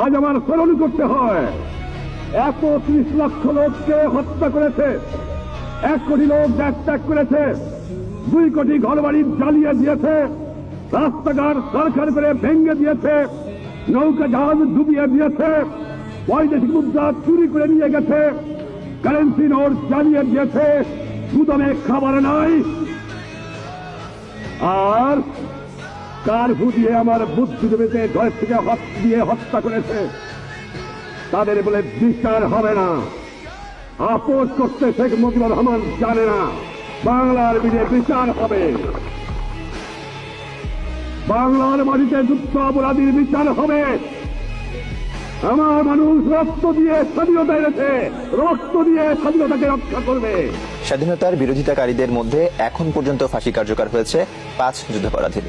আজ আমার স্মরণ করতে হয়। 30 লক্ষ লোককে হত্যা করেছে, 1 কোটি লোক দেশ ত্যাগ করেছে, 2 কোটি ঘরবাড়ি জ্বালিয়ে দিয়েছে, রাস্তাঘাট সরকার করে ভেঙে দিয়েছে, নৌকা জাহাজ ডুবিয়ে দিয়েছে, বৈদেশিক মুদ্রা চুরি করে নিয়ে গেছে, কারেন্সি নোট জ্বালিয়ে দিয়েছে, গুদামে খাবার নাই, আর কারফিউ দিয়ে আমার বুদ্ধিজীবীতে ঘর থেকে দিয়ে হত্যা করেছে। তাদের বলে বিচার হবে না। আপোষ করতে শেখ মুজিবুর রহমান জানে না বাংলার বিজে বিচার হবে। বাংলার মাটিতে যুদ্ধ অপরাধীর বিচার হবে। আমার মানুষ রক্ত দিয়ে স্বাধীনতা এনেছে, রক্ত দিয়ে স্বাধীনতাকে রক্ষা করবে। স্বাধীনতার বিরোধিতাকারীদের মধ্যে এখন পর্যন্ত ফাঁসি কার্যকর হয়েছে 5 যুদ্ধাপরাধীর।